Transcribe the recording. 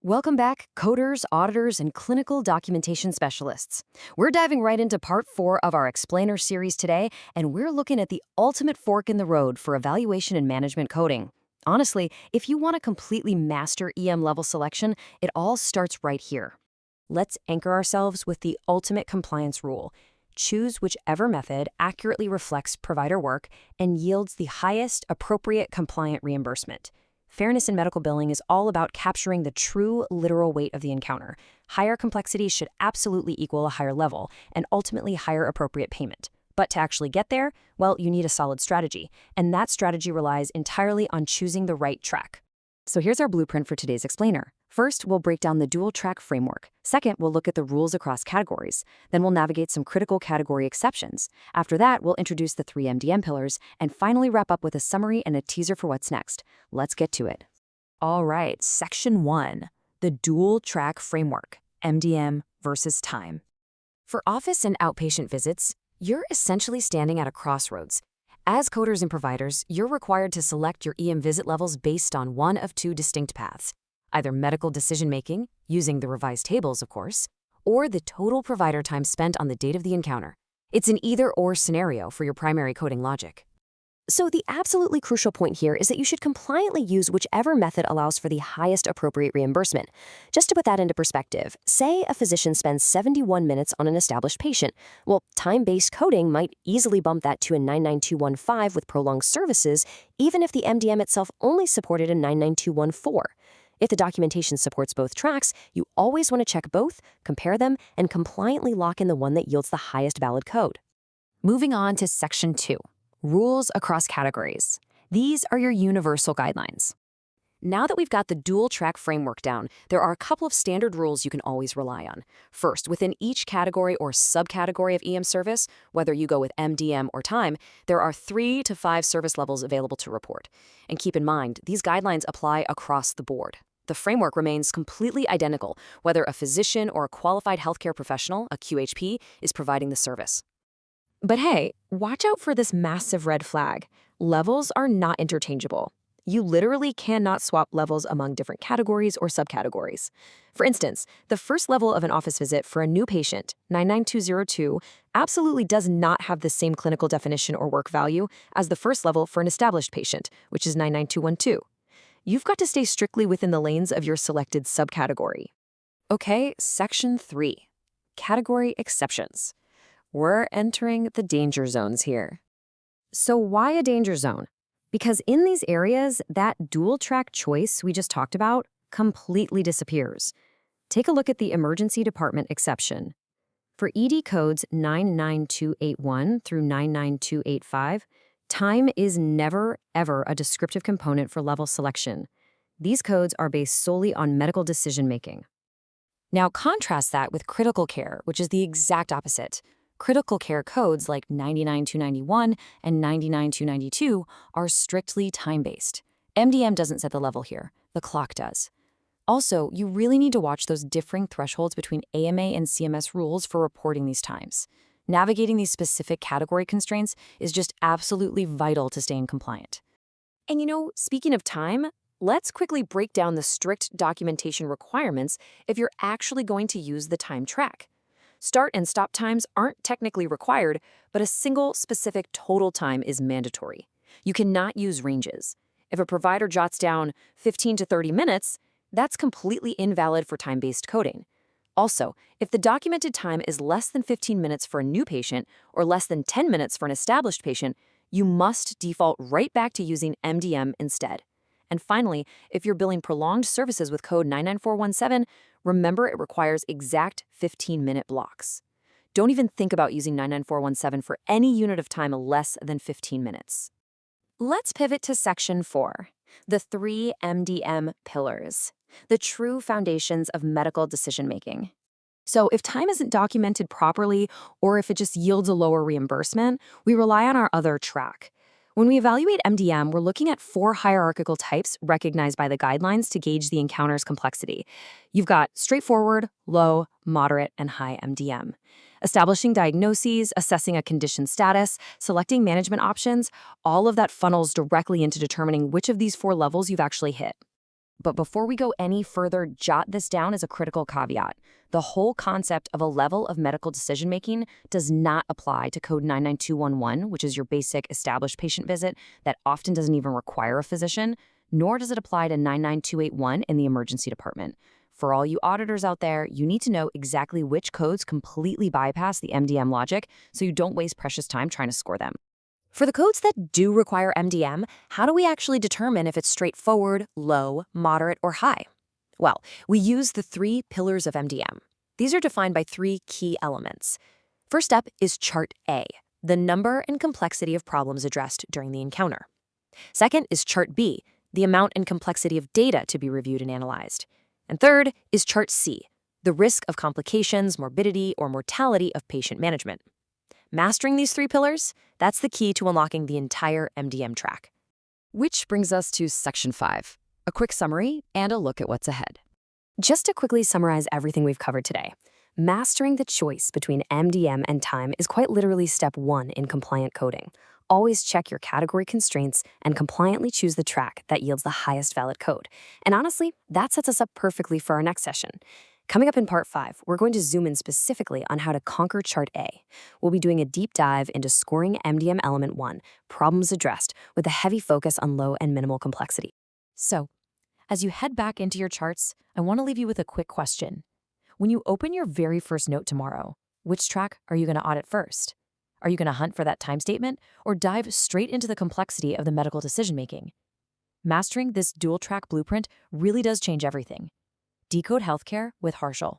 Welcome back, coders, auditors, and clinical documentation specialists. We're diving right into part 4 of our Explainer series today, and we're looking at the ultimate fork in the road for evaluation and management coding. Honestly, if you want to completely master EM level selection, it all starts right here. Let's anchor ourselves with the ultimate compliance rule. Choose whichever method accurately reflects provider work and yields the highest appropriate compliant reimbursement. Fairness in medical billing is all about capturing the true literal weight of the encounter. Higher complexity should absolutely equal a higher level and ultimately higher appropriate payment. But to actually get there, well, you need a solid strategy, and that strategy relies entirely on choosing the right track. So here's our blueprint for today's explainer. First, we'll break down the dual track framework. Second, we'll look at the rules across categories. Then we'll navigate some critical category exceptions. After that, we'll introduce the 3 MDM pillars, and finally wrap up with a summary and a teaser for what's next. Let's get to it. All right, Section 1, the dual track framework, MDM versus time. For office and outpatient visits, you're essentially standing at a crossroads. As coders and providers, you're required to select your EM visit levels based on one of 2 distinct paths. Either medical decision-making, using the revised tables, of course, or the total provider time spent on the date of the encounter. It's an either-or scenario for your primary coding logic. So the absolutely crucial point here is that you should compliantly use whichever method allows for the highest appropriate reimbursement. Just to put that into perspective, say a physician spends 71 minutes on an established patient. Well, time-based coding might easily bump that to a 99215 with prolonged services, even if the MDM itself only supported a 99214. If the documentation supports both tracks, you always want to check both, compare them, and compliantly lock in the one that yields the highest valid code. Moving on to Section 2, rules across categories. These are your universal guidelines. Now that we've got the dual track framework down, there are a couple of standard rules you can always rely on. First, within each category or subcategory of EM service, whether you go with MDM or time, there are 3 to 5 service levels available to report. And keep in mind, these guidelines apply across the board. The framework remains completely identical, whether a physician or a qualified healthcare professional, a QHP, is providing the service. But hey, watch out for this massive red flag. Levels are not interchangeable. You literally cannot swap levels among different categories or subcategories. For instance, the first level of an office visit for a new patient, 99202, absolutely does not have the same clinical definition or work value as the first level for an established patient, which is 99212. You've got to stay strictly within the lanes of your selected subcategory. Okay, Section 3, category exceptions. We're entering the danger zones here. So why a danger zone? Because in these areas, that dual track choice we just talked about completely disappears. Take a look at the emergency department exception. For ED codes 99281 through 99285, time is never, ever a descriptive component for level selection. These codes are based solely on medical decision-making. Now contrast that with critical care, which is the exact opposite. Critical care codes like 99291 and 99292 are strictly time-based. MDM doesn't set the level here, the clock does. Also, you really need to watch those differing thresholds between AMA and CMS rules for reporting these times. Navigating these specific category constraints is just absolutely vital to staying compliant. And speaking of time, let's quickly break down the strict documentation requirements if you're actually going to use the time track. Start and stop times aren't technically required, but a single specific total time is mandatory. You cannot use ranges. If a provider jots down 15 to 30 minutes, that's completely invalid for time-based coding. Also, if the documented time is less than 15 minutes for a new patient or less than 10 minutes for an established patient, you must default right back to using MDM instead. And finally, if you're billing prolonged services with code 99417, remember it requires exact 15-minute blocks. Don't even think about using 99417 for any unit of time less than 15 minutes. Let's pivot to Section 4, the 3 MDM pillars, the true foundations of medical decision-making. So if time isn't documented properly, or if it just yields a lower reimbursement, we rely on our other track. When we evaluate MDM, we're looking at 4 hierarchical types recognized by the guidelines to gauge the encounter's complexity. You've got straightforward, low, moderate, and high MDM. Establishing diagnoses, assessing a condition status, selecting management options, all of that funnels directly into determining which of these 4 levels you've actually hit. But before we go any further, jot this down as a critical caveat. The whole concept of a level of medical decision-making does not apply to Code 99211, which is your basic established patient visit that often doesn't even require a physician, nor does it apply to 99281 in the emergency department. For all you auditors out there, you need to know exactly which codes completely bypass the MDM logic so you don't waste precious time trying to score them. For the codes that do require MDM, how do we actually determine if it's straightforward, low, moderate, or high? Well, we use the 3 pillars of MDM. These are defined by 3 key elements. First up is Chart A, the number and complexity of problems addressed during the encounter. Second is Chart B, the amount and complexity of data to be reviewed and analyzed. And third is Chart C, the risk of complications, morbidity, or mortality of patient management. Mastering these 3 pillars, that's the key to unlocking the entire MDM track. Which brings us to Section 5, a quick summary and a look at what's ahead. Just to quickly summarize everything we've covered today, mastering the choice between MDM and time is quite literally step 1 in compliant coding. Always check your category constraints and compliantly choose the track that yields the highest valid code. And honestly, that sets us up perfectly for our next session. Coming up in Part 5, we're going to zoom in specifically on how to conquer Chart A. We'll be doing a deep dive into scoring MDM Element 1, problems addressed, with a heavy focus on low and minimal complexity. So, as you head back into your charts, I want to leave you with a quick question. When you open your very first note tomorrow, which track are you going to audit first? Are you going to hunt for that time statement or dive straight into the complexity of the medical decision-making? Mastering this dual-track blueprint really does change everything. Decode Healthcare with Harshal.